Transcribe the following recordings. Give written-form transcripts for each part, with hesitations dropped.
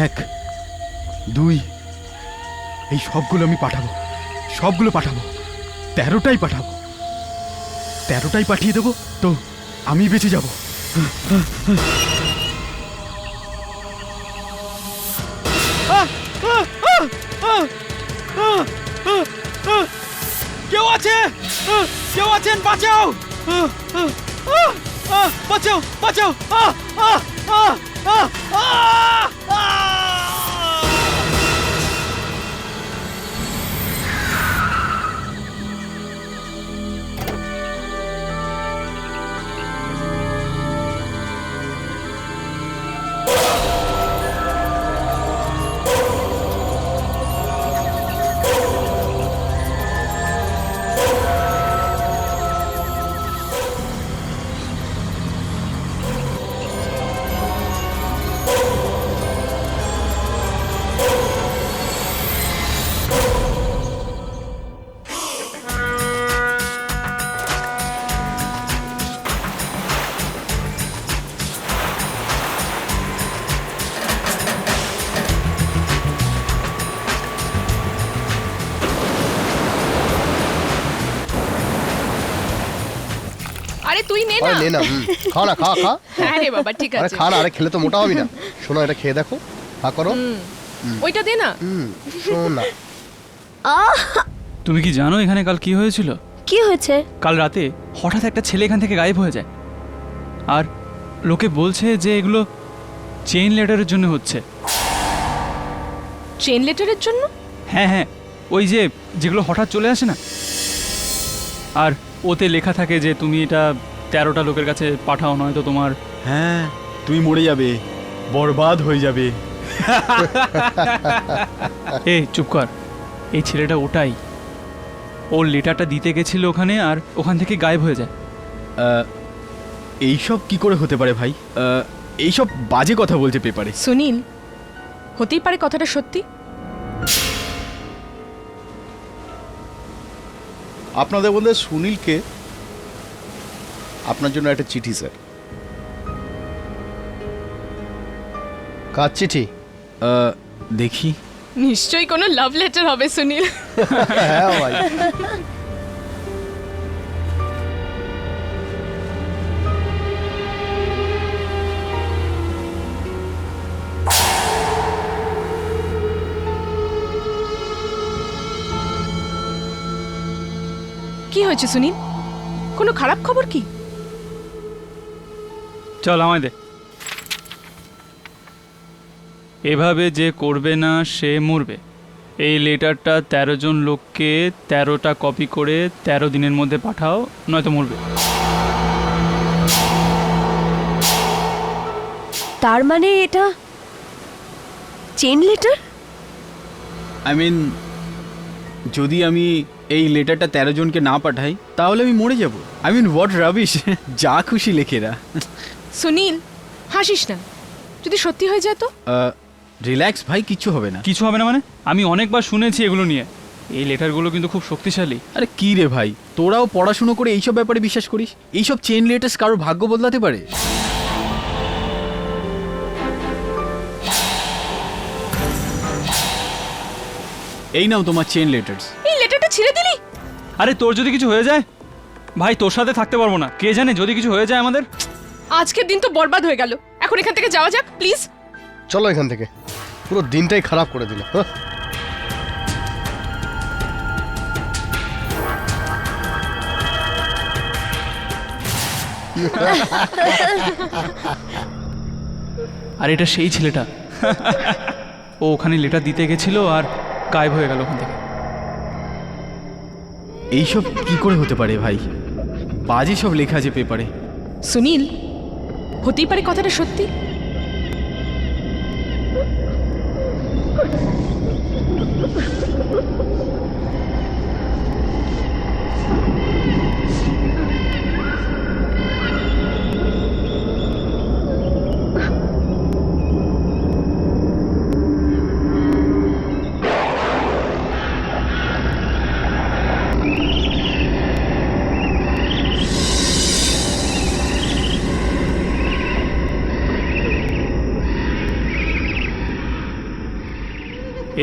1 2 এই সবগুলো আমি পাঠাবো, সবগুলো পাঠাবো, 13টাই পাঠাবো, 13টাই পাঠিয়ে দেবো তো আমি বেঁচে যাব। কেউ আছে? কেউ আছেন? বাঁচাও, বাঁচাও, বাঁচাও। আরে তুই নে না। নে না, খা না, খা খা। হ্যাঁ রে বাবা, ঠিক আরে আছে। খা না, আরে খেলে তো মোটা হবি না। শোনো, এটা খেয়ে দেখো, খা করো। ওইটা দে না। শোনা, তুমি কি জানো এখানে কাল কি হয়েছিল? কি হয়েছে? কাল রাতে হঠাৎ একটা ছেলে এখান থেকে গায়েব হয়ে যায়, আর লোকে বলছে যে এগুলো চেইন লেটারের জন্য হচ্ছে। চেইন লেটারের জন্য? হ্যাঁ হ্যাঁ, ওই যে যেগুলো হঠাৎ চলে আসে না, আর ওতে লেখা থাকে যে তুমি এটা 13টা লোকের কাছে পাঠাও, নয়তো তোমার। হ্যাঁ, তুমি মরে যাবে, বরবাদ হয়ে যাবে। এই চুপ কর, এই ছেলেটা ওটাই। ওর লেটারটা দিতে গেছিল ওখানে, আর ওখান থেকে গায়েব হয়ে যায়। এইসব কি করে হতে পারে ভাই? এইসব বাজে কথা বলছে পেপারে। সুনীল, হতেই পারে কথাটা সত্যি। আপনাদের মধ্যে সুনীলকে, আপনার জন্য একটা চিঠি স্যার। কার চিঠি? দেখি। নিশ্চয়ই কোনো লাভ লেটার হবে সুনীল। হ্যাঁ ভাই। কি হয়েছে সুনীল? কোনো খারাপ খবর কি? চল আমায় দে। এভাবে যে করবে না সে মরবে। এই লেটারটা 13 জন লোককে 13টা কপি করে 13 দিনের মধ্যে পাঠাও, নয়তো মরবে। তার মানে এটা চেইন লেটার? আই মিন, যদি আমি এই লেটারটা 13 জনকে না পাঠাই তাহলে আমি মরে যাব। I mean what rubbish. যা খুশি লেখেরা। সুনীল, হাসিস না। যদি সত্যি হয়ে যায় তো? রিল্যাক্স ভাই, কিচ্ছু হবে না। কিছু হবে না মানে? আমি অনেকবার শুনেছি এগুলো নিয়ে। এই লেটারগুলো কিন্তু খুব শক্তিশালী। আরে কি রে ভাই, তোরাও পড়াশুনো করে এইসব ব্যাপারে বিশ্বাস করিস? এইসব চেইন লেটার্স কারোর ভাগ্য বদলাতে পারে? এই নাও তোমার চেইন লেটার্স। এই লেটারটা ছিঁড়ে দিলি? আরে তোর যদি কিছু হয়ে যায় ভাই, তোর সাথে থাকতে পারবো না। কে জানে যদি কিছু হয়ে যায় আমাদের। আজকের দিন তো বরবাদ হয়ে গেল। এখন এখান থেকে যাওয়া যাক প্লিজ। চলো এখান থেকে, পুরো দিনটাই খারাপ করে দিল। আর এটা সেই ছেলেটা। ও ওখানে লেটার দিতে গেছিল আর গায়েব হয়ে গেল ওখান থেকে। এইসব কি করে হতে পারে ভাই? বাজে সব লেখা আছে পেপারে। সুনীল, হতেই পারে কথাটা সত্যি।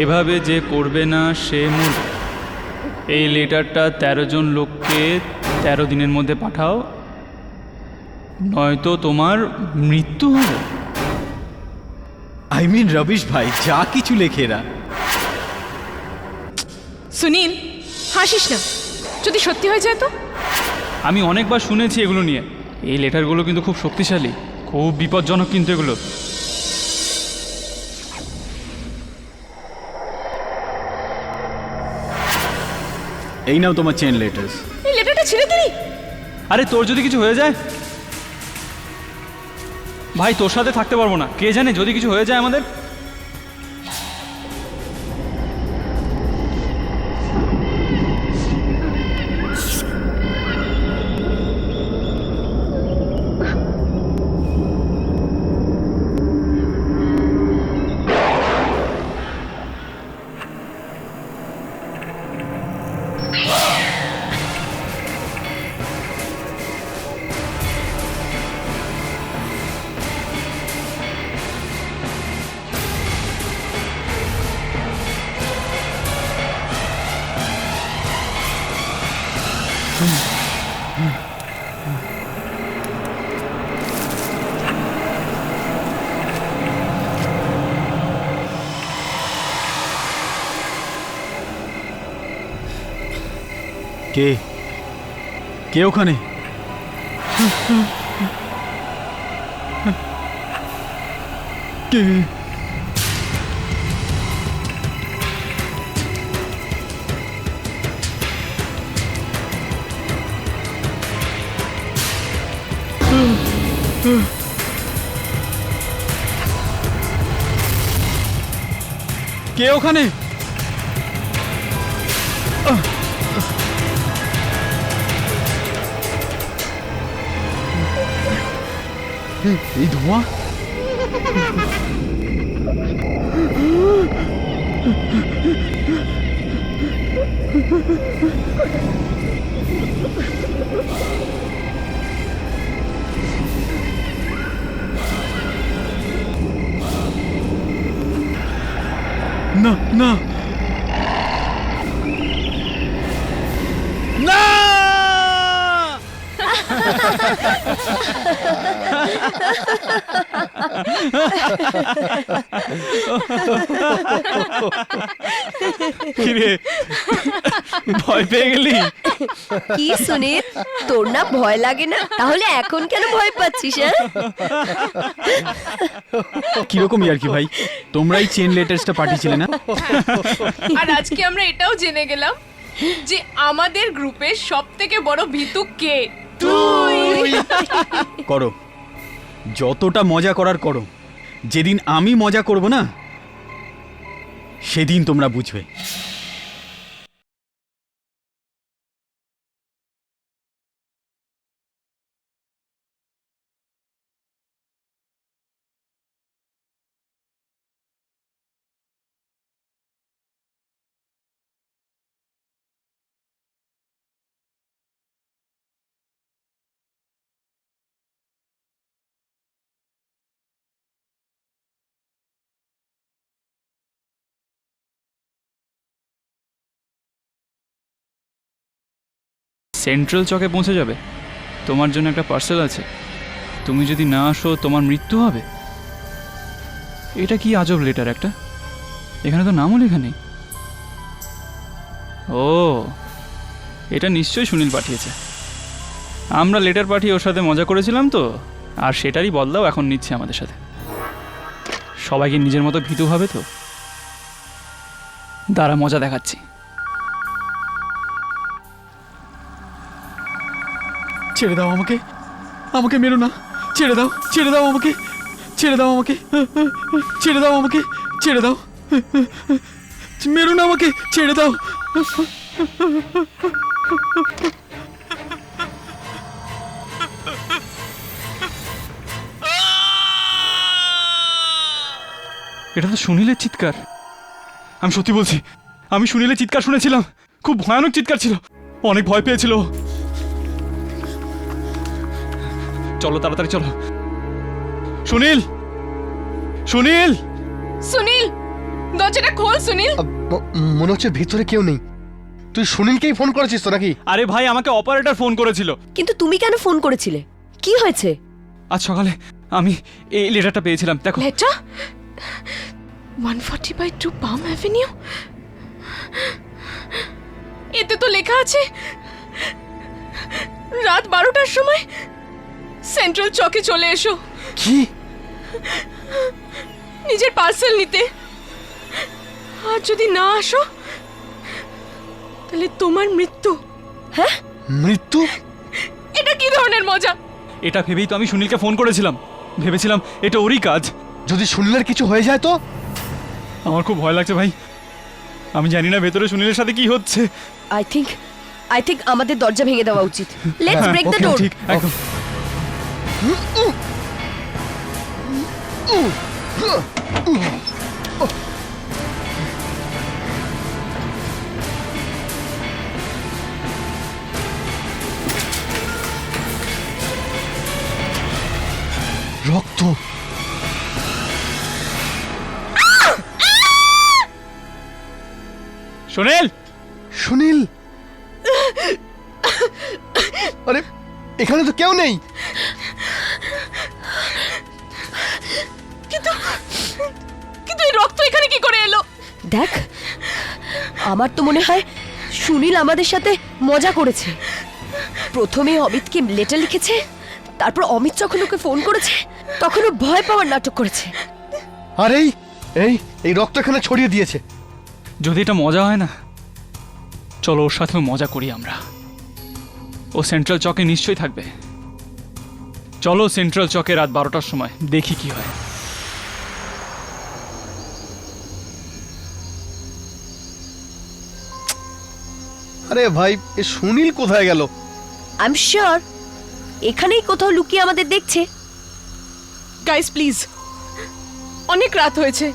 এভাবে যে করবে না সে মরবে। এই লেটারটা 13 জন লোককে 13 দিনের মধ্যে পাঠাও, নয়তো তোমার মৃত্যু হবে। আই মিন রবিশ ভাই, যা কিছু লেখে এরা। সুনীল, হাসিস না, যদি সত্যি হয়ে যায় তো? আমি অনেকবার শুনেছি এগুলো নিয়ে। এই লেটারগুলো কিন্তু খুব শক্তিশালী, খুব বিপজ্জনক কিন্তু এগুলো। এই নাও তোমার চেন লেটার্স। এই লেটারটা ছিঁড়ে দিলি? আরে তোর যদি কিছু হয়ে যায় ভাই, তোর সাথে থাকতে পারবো না। কে জানে যদি কিছু হয়ে যায় আমাদের। কে কে ওখানে? কে? কে ওখানে? এই ধোঁয়া! না না না! কিরে, ভয় পেয়ে গেলি? কি সুনীল, তোর না ভয় লাগে না? তাহলে এখন কেন ভয় পাচ্ছিস? হ্যাঁ, কিরকম আর কি ভাই, তোমরাই চেন লেটার্সটা পাঠিয়েছিলে না? আর আজকে আমরা এটাও জেনে গেলাম যে আমাদের গ্রুপের সবথেকে বড় ভিতুক কে? তুই। করো, যতটা মজা করার করো। যেদিন আমি মজা করব না, সেদিন তোমরা বুঝবে। সেন্ট্রাল চকে পৌঁছে যাবে, তোমার জন্য একটা পার্সেল আছে। তুমি যদি না আসো তোমার মৃত্যু হবে। এটা কি আজব লেটার একটা, এখানে তো নামও লেখা নেই। ও, এটা নিশ্চয়ই সুনীল পাঠিয়েছে। আমরা লেটার পাঠিয়ে ওর সাথে মজা করেছিলাম তো, আর সেটারই বদলাও এখন নিচ্ছে আমাদের সাথে। সবাইকে নিজের মতো ভীতু হবে তো। দাঁড়া, মজা দেখাচ্ছি। ছেড়ে দাও আমাকে, আমাকে মেরো না। ছেড়ে দাও, ছেড়ে দাও আমাকে, ছেড়ে দাও আমাকে, ছেড়ে দাও আমাকে, ছেড়ে দাও, মেরো না আমাকে, ছেড়ে দাও। এটা তো সুনীলের চিৎকার। আমি সত্যি বলছি, আমি সুনীলের চিৎকার শুনেছিলাম। খুব ভয়ানক চিৎকার ছিল, অনেক ভয় পেয়েছিল। চলো তাড়াতাড়ি চলো। সুনীল, সুনীল, সুনীল, দরজাটা খোল সুনীল। মনে হচ্ছে ভিতরে কেউ নেই। তুই সুনীলকেই ফোন করেছিস তো নাকি? আরে ভাই, আমাকে অপারেটর ফোন করেছিল। কিন্তু তুমি কেন ফোন করেছিলে? কি হয়েছে? আজ সকালে আমি এই লেটারটা পেয়েছিলাম, দেখো। লেটার 140/2 পাম অ্যাভিনিউ। এতে তো লেখা আছে রাত 12টার সময় সেন্ট্রাল চকে চলে এসো কি? নিজের পার্সেল নিতে। আর যদি না আসো তাহলে তোমার মৃত্যু। হ্যাঁ, মৃত্যু? এটা কি ধরনের মজা? এটা ভেবেই তো আমি সুনীলকে ফোন করেছিলাম। ভেবেছিলাম এটা ওরই কাজ। যদি সুনীলের কিছু হয়ে যায় তো? আমার খুব ভয় লাগছে ভাই। আমি জানি না ভেতরে সুনীলের সাথে কি হচ্ছে। আই থিংক আমাদের দরজা ভেঙে দেওয়া উচিত। লেটস ব্রেক দ্য okay, ডোর। ঠিক, একদম। রক্ত। সুনীল! সুনীল! আরে এখানে তো কেউ নেই। কিন্তু এই রক্ত এখানে কি করে এলো? দেখ, আমার তো মনে হয় সুনীল আমাদের সাথে মজা করেছে। প্রথমে অমিতকে লেটার লিখেছে, তারপর অমিত যখন ওকে ফোন করেছে তখন ও ভয় পাওয়ার নাটক করেছে। আর এই এই এই রক্ত এখানে ছড়িয়ে দিয়েছে। যদি এটা মজা হয় না, চলো ওর সাথেও মজা করি আমরা। ও সেন্ট্রাল চকে নিশ্চয়ই থাকবে। চলো সেন্ট্রাল চকে রাত 12টার সময় দেখি কি হয়। আরে ভাই, এ সুনীল কোথায় গেল? আই এম শিওর এখানেই কোথাও লুকিয়ে আমাদের দেখছে। গাইস প্লিজ, অনেক রাত হয়েছে,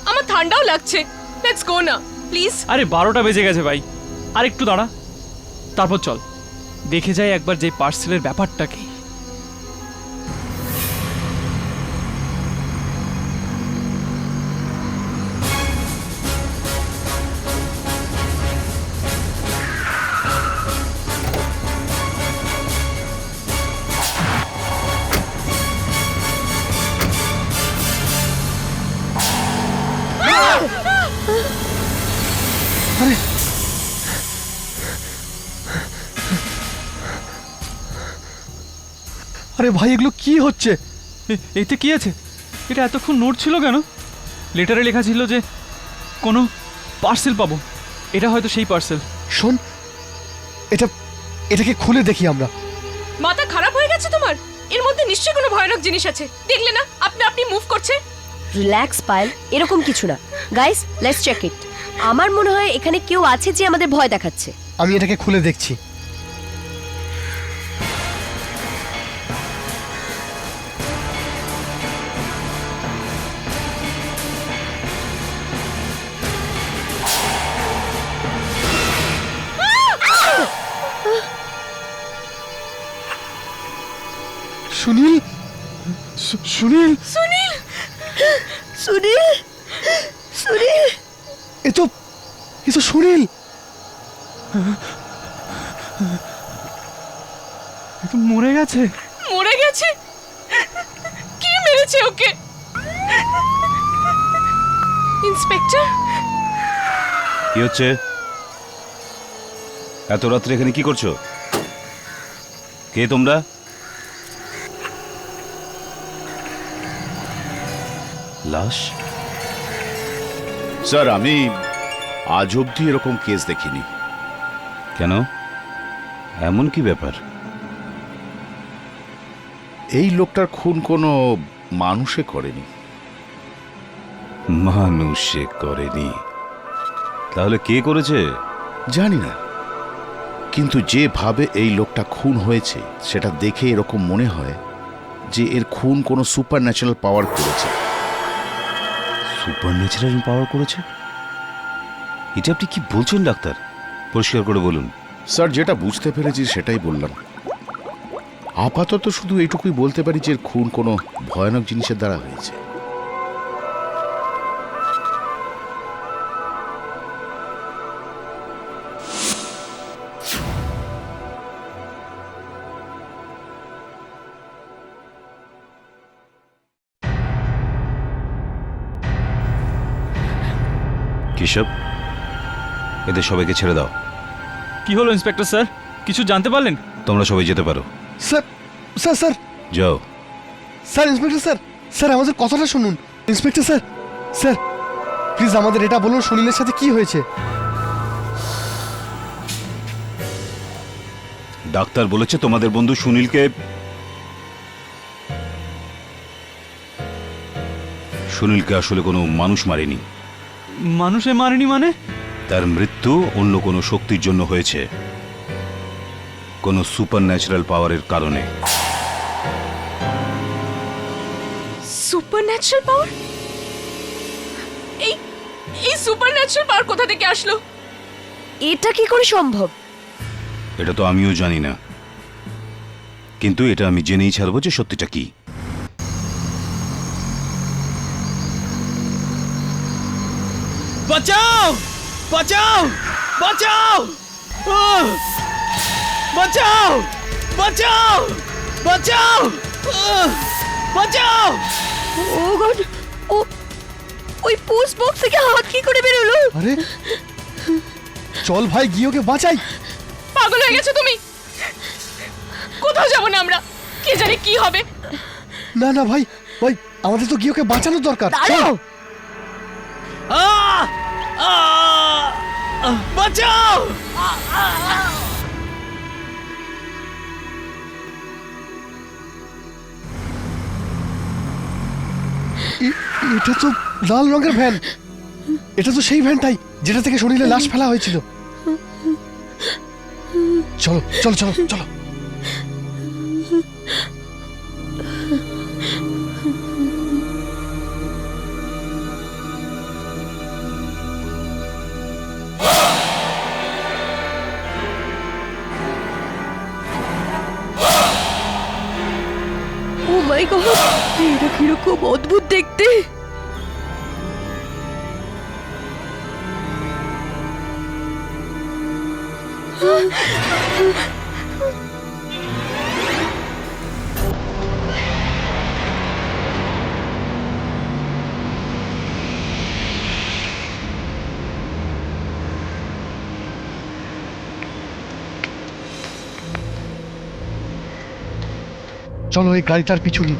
আমার ঠান্ডাও লাগছে। লেটস গো না প্লিজ। আরে 12টা বেজে গেছে ভাই, আর একটু দাঁড়া, তারপর চল দেখে যাই একবার যে পার্সেলের ব্যাপারটা কি। আরে আরে ভাই, এগুলো কি হচ্ছে? এতে কি আছে? এটা এতক্ষণ নোট ছিল কেন? লেটারে লেখা ছিল যে কোনো পার্সেল পাবো। এটা হয়তো সেই পার্সেল। শোন, এটাকে খুলে দেখি আমরা। মাথা খারাপ হয়ে গেছে তোমার? এর মধ্যে নিশ্চয়ই কোনো ভয়ানক জিনিস আছে। দেখলে না আপনি মুভ করছে। রিল্যাক্স পায়েল, এরকম কিছু না। Guys, let's check it. আমার মনে হয় এখানে কেউ আছে যে আমাদের ভয় দেখাচ্ছে। আমি এটাকে খুলে দেখছি। সুনীল! সুনীল! সুনীল! সুনীল! সুনীল! এ তো সুনীল! এ তো মরে গেছে। মরে গেছে? কি মেরেছে ওকে? ইন্সপেক্টর? কি হচ্ছে? এত রাত্রে এখানে কি করছো? কে তোমরা? লাশ? স্যার, আমি আজ অবধি এরকম কেস দেখিনি। কেন? এমন কি ব্যাপার? এই লোকটার খুন কোনো মানুষে করেনি। মানুষে করেনি? তাহলে কে করেছে? জানি না, কিন্তু যেভাবে এই লোকটা খুন হয়েছে সেটা দেখে এরকম মনে হয় যে এর খুন কোনো সুপার ন্যাচারাল পাওয়ার করেছে। সুপার ন্যাচারাল পাওয়ার করেছে? এটা আপনি কি বলছেন ডাক্তার? পরিষ্কার করে বলুন। স্যার, যেটা বুঝতে পেরেছি সেটাই বললাম। আপাতত শুধু এইটুকুই বলতে পারি যে এর খুন কোনো ভয়ানক জিনিসের দ্বারা হয়েছে। কেশব, এদের সবাইকে ছেড়ে দাও। কি হলো ইন্সপেক্টর স্যার, কিছু জানতে পারলেন? তোমরা সবাই যেতে পারো, স্যার স্যার স্যার যাও। স্যার ইন্সপেক্টর স্যার, স্যার আমাদের কথাটা শুনুন। ইন্সপেক্টর স্যার, স্যার প্লিজ আমাদের এটা বলুন সুনীলের সাথে কি হয়েছে। ডাক্তার বলেছে তোমাদের বন্ধু সুনীলকে আসলে কোনো মানুষ মারেনি। মানুষে মারেনি মানে? তার মৃত্যু অন্য কোনো শক্তির জন্য হয়েছে, কোনো সুপার ন্যাচারাল পাওয়ারের কারণে। সুপার ন্যাচারাল পাওয়ার? এই এই সুপার ন্যাচারাল পাওয়ার কোথা থেকে আসলো? এটা কি করে সম্ভব? এটা তো আমিও জানি না, কিন্তু এটা আমি জেনেই ছাড়বো যে সত্যিটা কি। বাঁচাও বাঁচাও বাঁচাও আহ! বাঁচাও বাঁচাও বাঁচাও আহ! বাঁচাও। ও গড, ও ওই পোস্ট বক্স থেকে হাত কি করে বেরোলো? আরে চল ভাই গিয়ে ওকে বাঁচাই। পাগল হয়ে গেছো তুমি? কোথাও যাবো না আমরা, কে জানে কি হবে। না না ভাই, ভাই আমাদের তো গিয়ে ওকে বাঁচানোর দরকার। দাঁড়াও, আহ! আহ! বাঁচাও। এটা তো লাল রঙের ভ্যান, এটা তো সেই ভ্যানটাই যেটা থেকে সুনীলের লাশ ফেলা হয়েছিল। চলো চলো চলো চলো। ও মাই গড, এটা কিরকম অদ্ভুত দেখতে। চলো এই গাড়িটার পিছু নিই।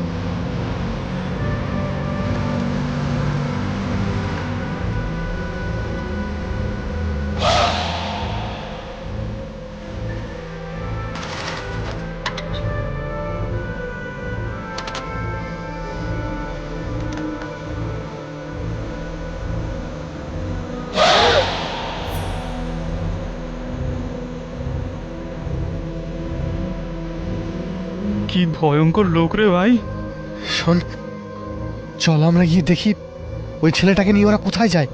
কি ভয়ঙ্কর লোক রে ভাই। শোন, চল আমরা গিয়ে দেখি ওই ছেলেটাকে নিয়ে ওরা কোথায় যায়।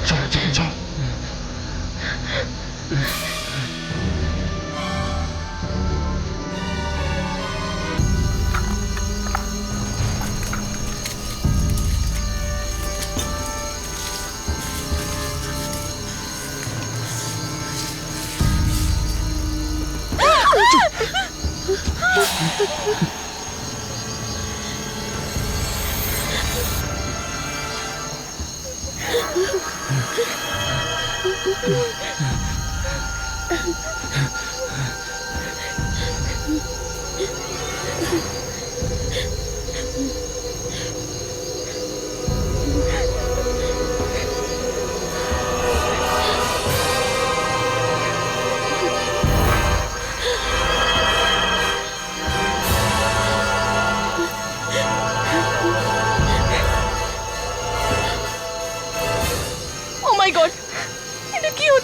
চলো চলো চলো।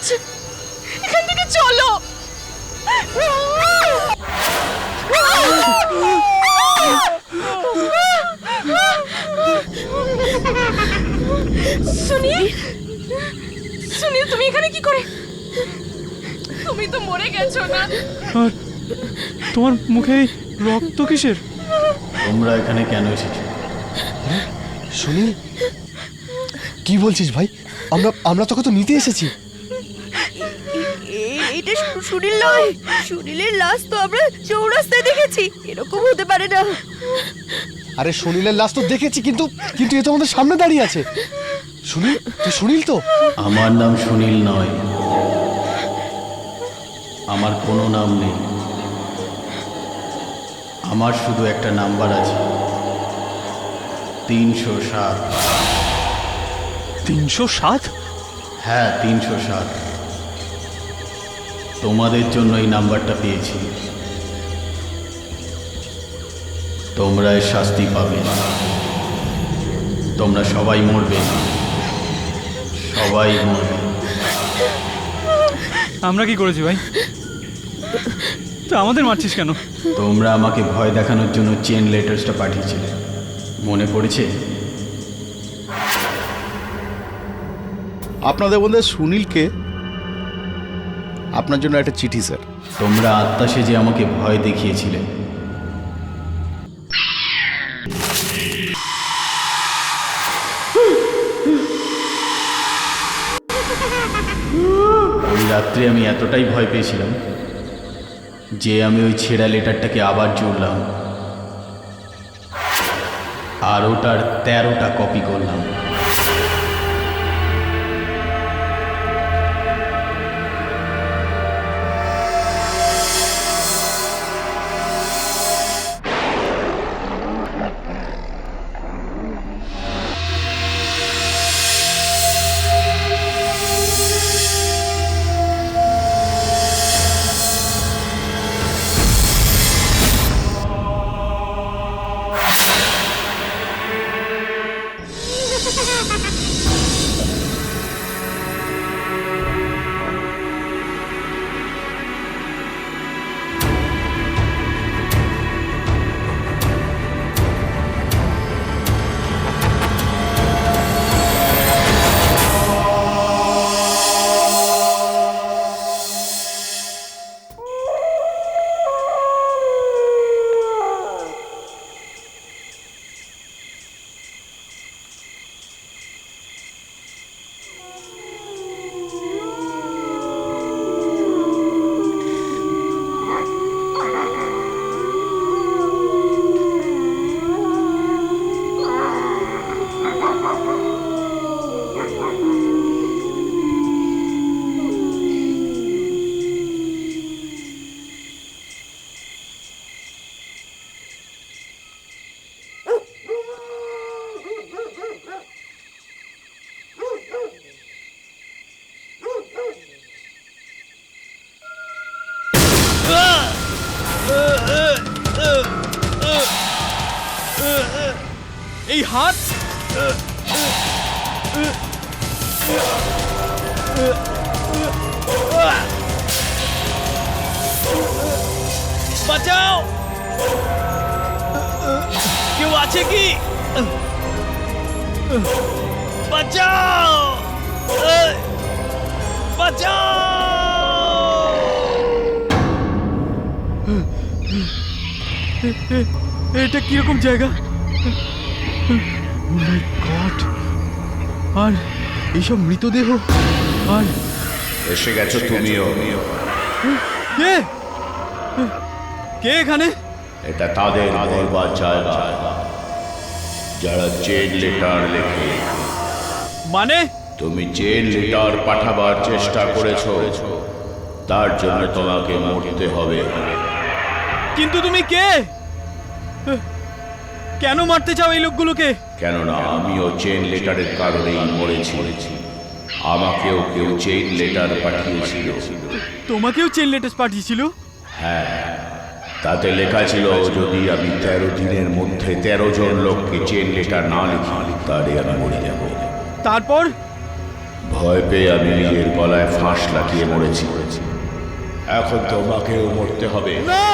হচ্ছে, এখান থেকে চলো। সুনীল, সুনীল তুমি এখানে কি করে? তুমি তো মরে গেছো না? আর তোমার মুখে এই রক্ত কিসের? তোমরা এখানে কেন এসেছো? সুনীল, কি বলছিস ভাই? আমরা তোকে তো নিতে এসেছি। এটা সুনীল নয়। সুনীলের লাশ তো আমরা চৌরাস্তায় দেখেছি, এরকম হতে পারে না। আরে সুনীলের লাশ তো দেখেছি, কিন্তু এ তো আমাদের সামনে দাঁড়িয়ে আছে। সুনীল, তুই সুনীল তো? আমার নাম সুনীল নয়, আমার কোনো নাম নেই। আমার শুধু একটা নাম্বার আছে, 307। 307? হ্যাঁ, 307। তোমাদের জন্য এই নাম্বারটা পেয়েছি। তোমরা এর শাস্তি পাবে। তোমরা সবাই মরবে, সবাই মরবে। আমরা কি করেছি ভাই? তো আমাদের মারছিস কেন? তোমরা আমাকে ভয় দেখানোর জন্য চেন লেটার্সটা পাঠিয়েছিলে, মনে পড়েছে? আপনাদের মধ্যে সুনীলকে আপনার জন্য একটা চিঠি স্যার। তোমরা আত্মা সেজে আমাকে ভয় দেখিয়েছিলে। ওই রাত্রে আমি এতটাই ভয় পেয়েছিলাম যে আমি ওই ছেঁড়া লেটারটাকে আবার জুড়লাম আর ওটার 13টা কপি করলাম। এই হাত, বাঁচাও, কেউ আছে কি? বাঁচাও, বাঁচাও। এটা কিরকম জায়গা? মাই গড! আর এইসব মৃতদেহ, আর এসে গেছো তুমিও। কে কে এখানে? এটা তাদের বলবার জায়গা যারা চেন লেটার লেখে। মানে তুমি চেন লেটার পাঠাবার চেষ্টা করেছো, তার জন্য তোমাকে মরতে হবে। কিন্তু তুমি কে? কেন মারতে চাও এই লোকগুলোকে? কেননা আমিও চেন লেটারের কারণেই মরেছি। আমাকেও কেউ চেইন লেটার পাঠিয়েছিল। তোমাকেও চেন লেটার পাঠিয়েছিল? হ্যাঁ, তাতে লেখা ছিল যদি আমি 13 দিনের মধ্যে 13 জন লোককে চেন লেটার না লিখি তাহলে আমি মরে যাব। তারপর? ভয় পেয়ে আমি নিজের গলায় ফাঁস লাগিয়ে মরেছি। এখন তোমাকেও মরতে হবে। না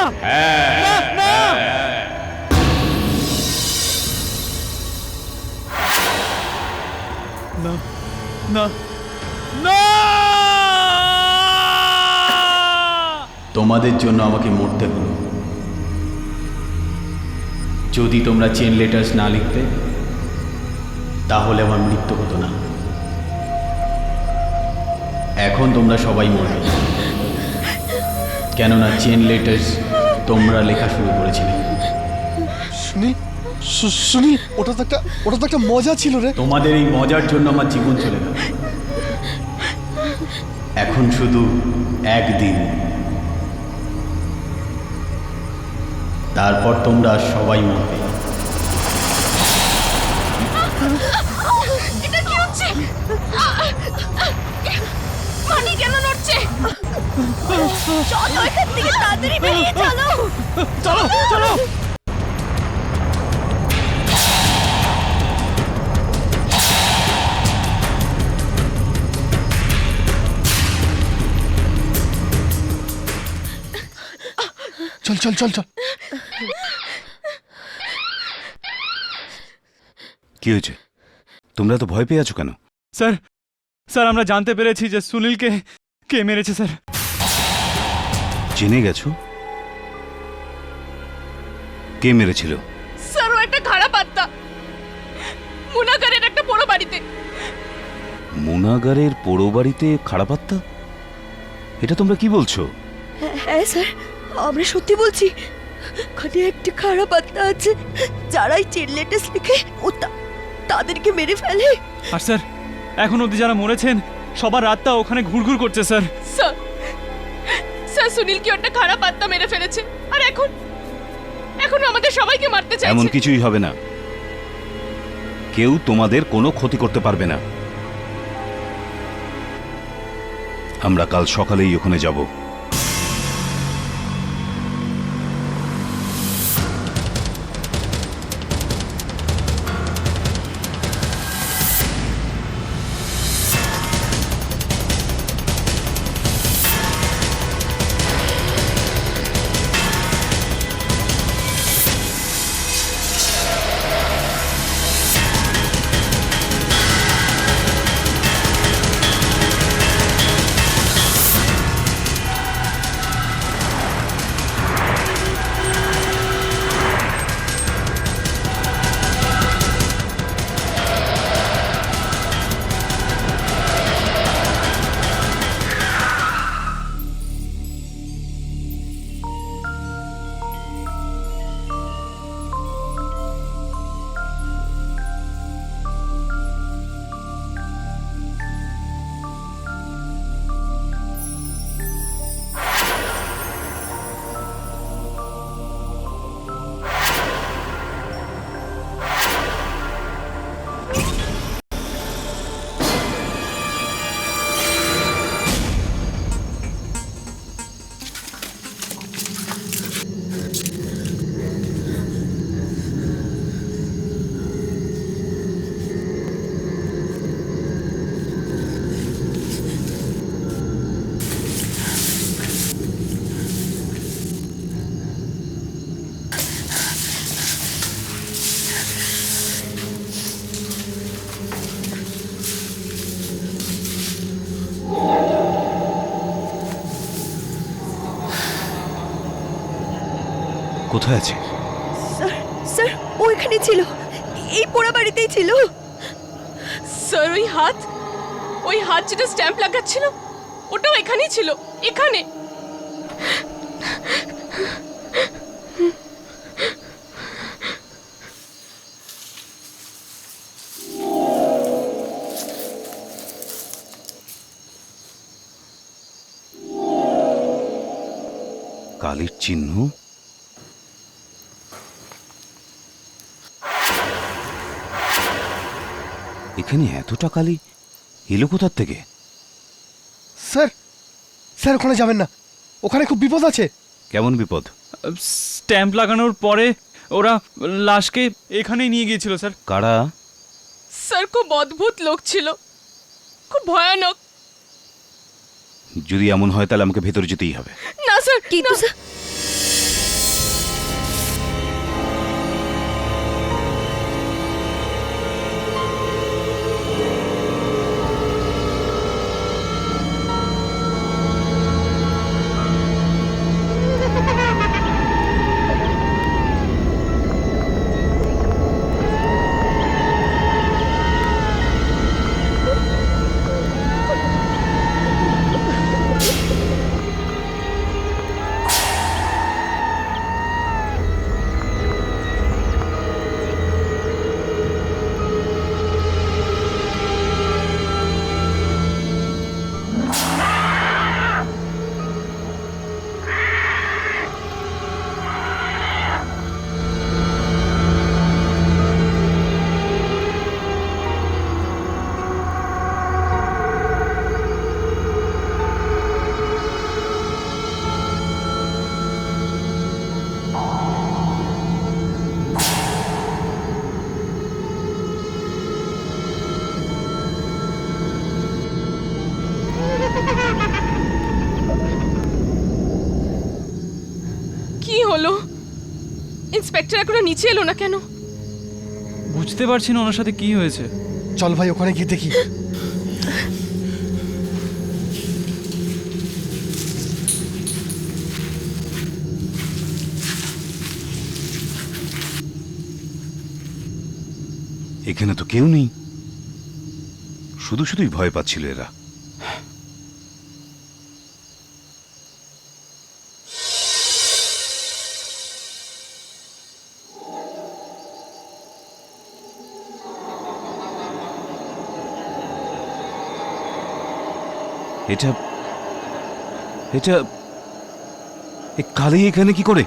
না না, তোমাদের জন্য আমাকে মরতে হলো। যদি তোমরা চেন লেটার্স না লিখতে তাহলে আমার মৃত্যু হতো না। এখন তোমরা সবাই মরবে, কেননা চেন লেটার্স তোমরা লেখা শুরু করেছিলে। সুনীল, সুনীল, ওটা তো একটা মজা ছিল রে। তোমাদের এই মজার জন্য আমার জীবন চলে গেল। এখন শুধু একদিন, তারপর তোমরা সবাই মরবে। এটা কি হচ্ছে? মাটি কেন নড়ছে? চলো এখান থেকে তাড়াতাড়ি বেরিয়ে চলো। চলো চলো। চল চল চল চল। কি হয়েছে? তোমরা তো ভয় পেয়ে আছো কেন? স্যার স্যার আমরা জানতে পেরেছি যে সুনীলকে কে মেরেছে স্যার। জেনে গেছো কে মেরেছিল? স্যার ও একটা খারাপ আত্মা, মুনাগারের একটা বড় বাড়িতে। মুনাগারের পোড়ো বাড়িতে খারাপ আত্মা? এটা তোমরা কি বলছো? হ্যাঁ স্যার, আমরা সত্যি বলছি। ওখানে একটা খারাপ আত্মা আছে, যারাই চেন লেটার্স লিখে তাদেরকে মেরে ফেলে। আর স্যার এখন অবধি যারা মরেছেন সবার আত্মা ওখানে ঘুরঘুর করছে স্যার। স্যার স্যার সুনীল কি একটা খারাপ আত্মা মেরে ফেলেছে, আর এখন আমাদের সবাইকে মারতে চাইছে। এমন কিছুই হবে না, কেউ তোমাদের কোনো ক্ষতি করতে পারবে না। আমরা কাল সকালেই ওখানে যাব। কোথায় আছে? স্যার স্যার, ও এখানে ছিল, এই পোড়া বাড়িতেই ছিল। স্যার ওই হাত যেটা স্ট্যাম্প লাগাচ্ছিল ওটাও এখানেই ছিল, এখানে। কালির চিহ্ন। এখানে এতটা কালি এলো কোথার থেকে? স্যার, স্যার ওখানে যাবেন না, ওখানে খুব বিপদ আছে। কেমন বিপদ? স্ট্যাম্প লাগানোর পরে ওরা লাশকে এখানেই নিয়ে গিয়েছিল স্যার। কারা? স্যার খুব অদ্ভুত লোক ছিল, খুব ভয়ানক। যদি এমন হয় তাহলে আমাকে ভেতরে যেতেই হবে। না স্যার, কিন্তু স্যার কি হলো? ইন্সপেক্টর এখনো নিচে এলো না কেন? বুঝতে পারছি না ওনার সাথে কি হয়েছে। চল ভাই ওখানে গিয়ে দেখি। এখানে তো কেউ নেই, শুধু শুধুই ভয় পাচ্ছিল এরা। এটা এটা কালি এখানে কি করে?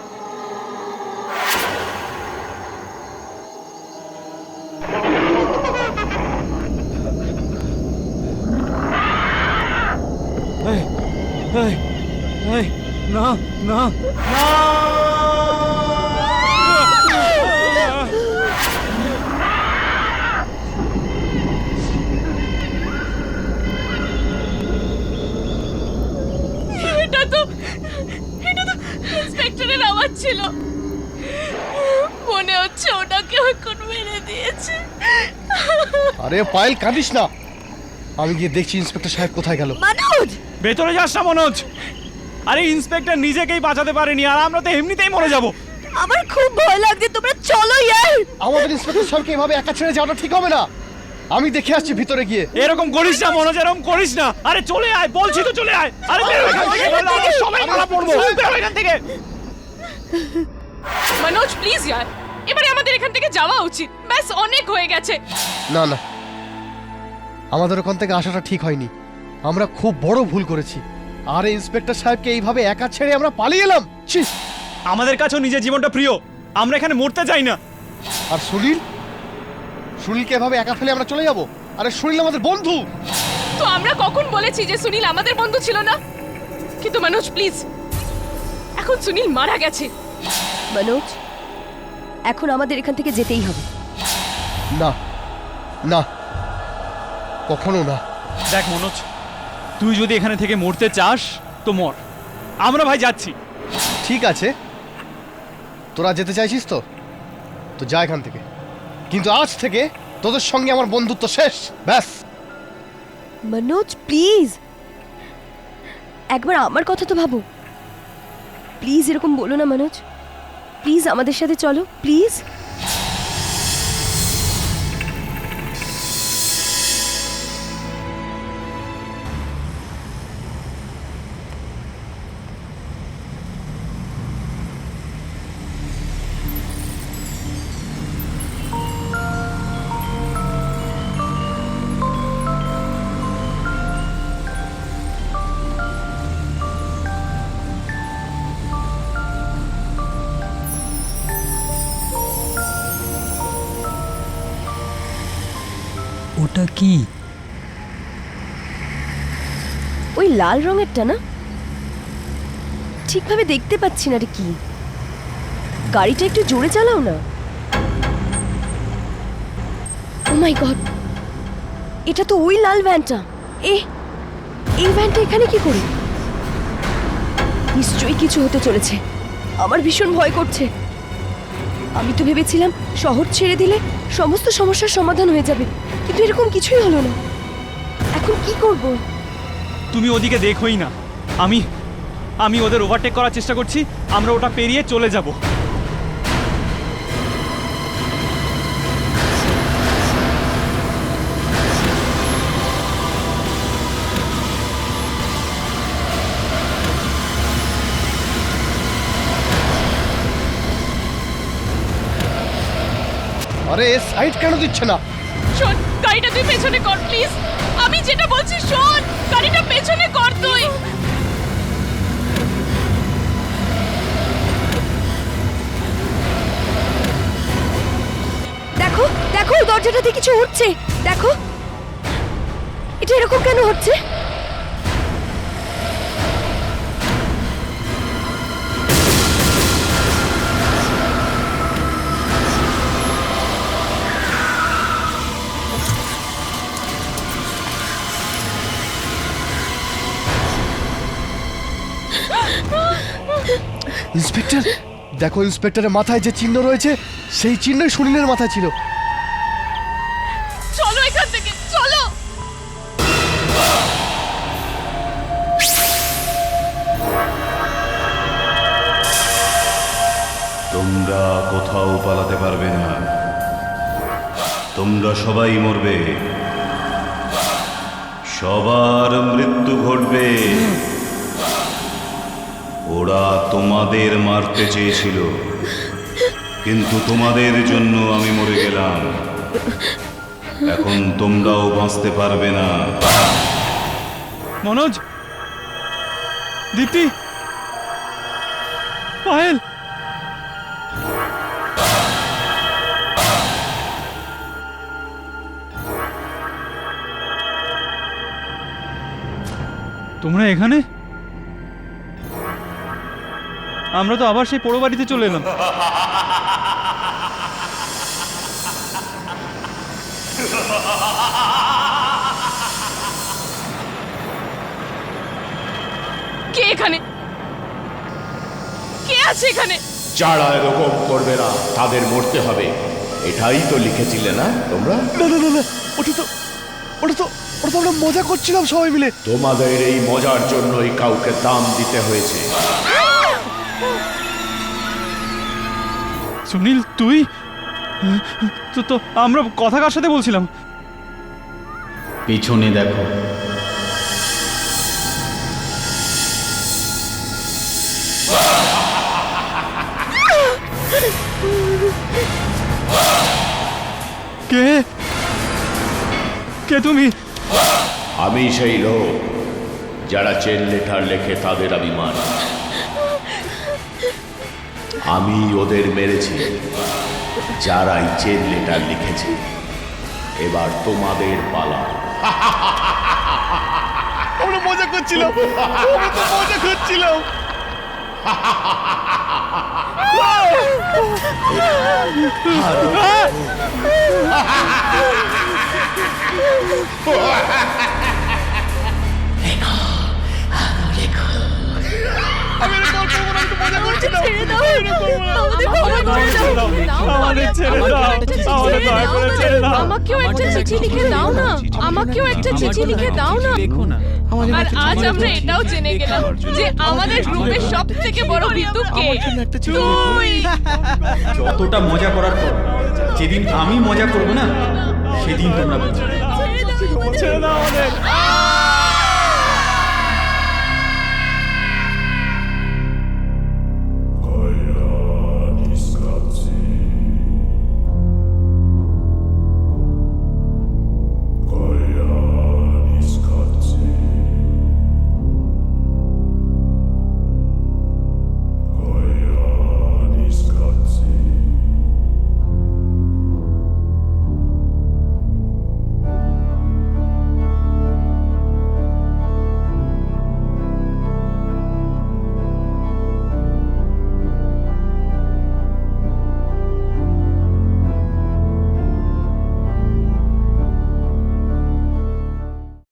না না এটা তো ইন্সপেক্টরের আওয়াজ ছিল। মনে হচ্ছে ওটাকে এখন মেরে দিয়েছে। আরে পায়েল কাঁদিস না, আমি গিয়ে দেখছি ইন্সপেক্টর সাহেব কোথায় গেল। মনোজ ভেতরে যাস না মনোজ। আরে ইন্সপেক্টর নিজেকেই বাঁচাতে পারেনি, আর আমরা তো এমনিতেই মরে যাব। আমার খুব ভয় লাগছে, তোমরা চলো ইয়ার। আমাদের ইন্সপেক্টর সাহেবকে এভাবে একা ছেড়ে যাওয়াটা ঠিক হবে না। আমি দেখে আসছি ভিতরে গিয়ে। এরকম করিস না মনোজ, এরকম করিস না। আরে চলে আয়, বলছি তো চলে আয়। আরে বেরো এখান থেকে, নাহলে আমরা সবাই মারা পড়বো। বেরো এখান থেকে। মনোজ প্লিজ यार, এবারে আমাদের এখান থেকে যাওয়া উচিত। ব্যাস অনেক হয়ে গেছে। না না, আমাদের ওখান থেকে আসাটা ঠিক হয়নি। আমরা খুব বড় ভুল করেছি। আর ইন্সপেক্টর সাহেবকে এইভাবে একা ছেড়ে আমরা পালিয়ে এলাম। ছি! আমাদের কাছেও নিজের জীবনটা প্রিয়, আমরা এখানে মরতে চাই না। আর সুনীল, সুনীলকে এভাবে একা ফেলে আমরা চলে যাব? আরে সুনীল আমাদের বন্ধু। তো আমরা কখন বলেছি যে সুনীল আমাদের বন্ধু ছিল না? কিন্তু মনোজ প্লিজ, এখন সুনীল মারা গেছে। মনোজ এখন আমাদের এখান থেকে যেতেই হবে। না না, কখনো না। দেখ মনোজ, তুই যদি এখানে থেকে মরতে চাস তো মর, আমরা ভাই যাচ্ছি। ঠিক আছে, তোরা যেতে চাইছিস তো তো যা এখান থেকে, কিন্তু আজ থেকে তোদের সঙ্গে আমার বন্ধুত্ব শেষ। ব্যাস। মনোজ প্লিজ একবার আমার কথা তো ভাবো। প্লিজ এরকম বলো না মনোজ, প্লিজ আমাদের সাথে চলো প্লিজ। ওটা কি? ওই লাল রঙেরটা না? ঠিকভাবে দেখতে পাচ্ছি না রে কি। গাড়িটা একটু জোরে চালাও না। ও মাই গড, এটা তো ওই লাল ভ্যানটা। এই ভ্যানটা এখানে কি করে? নিশ্চয়ই কিছু হতে চলেছে। আমার ভীষণ ভয় করছে। আমি তো ভেবেছিলাম শহর ছেড়ে দিলে সমস্ত সমস্যার সমাধান হয়ে যাবে, কিন্তু এরকম কিছুই হলো না। এখন কি করব? তুমি ওদিকে দেখোই না, আমি ওদের ওভারটেক করার চেষ্টা করছি, আমরা ওটা পেরিয়ে চলে যাব। আরে এর সাইড কেন দিচ্ছে না? শোন, গাড়িটা তুই পেছনে কর প্লিজ। আমি যেটা বলছি শোন, গাড়িটা পেছনে কর তুই। দেখো দেখো, দরজাটাতে কিছু উঠছে। দেখো, এটা এরকম কেন হচ্ছে? ইন্সপেক্টর দেখো, ইন্সপেক্টরের মাথায় যে চিহ্ন রয়েছে সেই চিহ্নই সুনীলের মাথায় ছিল। চলো এখান থেকে, চলো। তোমরা কোথাও পালাতে পারবে না, তোমরা সবাই মরবে, সবার মৃত্যু ঘটবে। ওরা তোমাদের মারতে চেয়েছিল, কিন্তু তোমাদের জন্য আমি মরে গেলাম। এখন তোমরাও বাঁচতে পারবে না। মনোজ, দীপ্তি, পায়েল, তোমরা এখানে? আমরা তো আবার সেই পোড়ো বাড়িতে চলে এলাম। কে এখানে? কে আছে এখানে? যারা এরকম করবে না তাদের মরতে হবে, এটাই তো লিখেছিলে না তোমরা? না না না না, ওটা তো আমরা মজা করছিলাম সবাই মিলে। তোমাদের এই মজার জন্যই কাউকে দাম দিতে হয়েছে। সুনীল, তুই তো আমরা কথা কার সাথে বলছিলাম? পিছনে দেখো। কে কে তুমি? আমি সেই লোক যারা চেন লেটার লেখে তাদের আমি মারি। আমি ওদের মেরেছি যারাই চেন লেটার লিখেছে। এবার তোমাদের পালা। আমরা মজা করছিলাম, আমরা তো মজা করছিলাম। ছেড়ে দাও, আমাদের ক্ষমা করে দাও। আমাদের ছেড়ে দাও, আমাদের দয়া করে ছেড়ে দাও। আমাকেও একটা চিঠি লিখে দাও না, আমাকেও একটা চিঠি লিখে দাও না। আর আজ আমরা এটাও জেনে গেলাম যে আমাদের গ্রুপের সব থেকে বড় ভিতু কে? তুই। যতটা মজা করার পর যেদিন আমি মজা করব না, সেদিন তোমরা বুঝবে। ছেড়ে দাও আমাদের।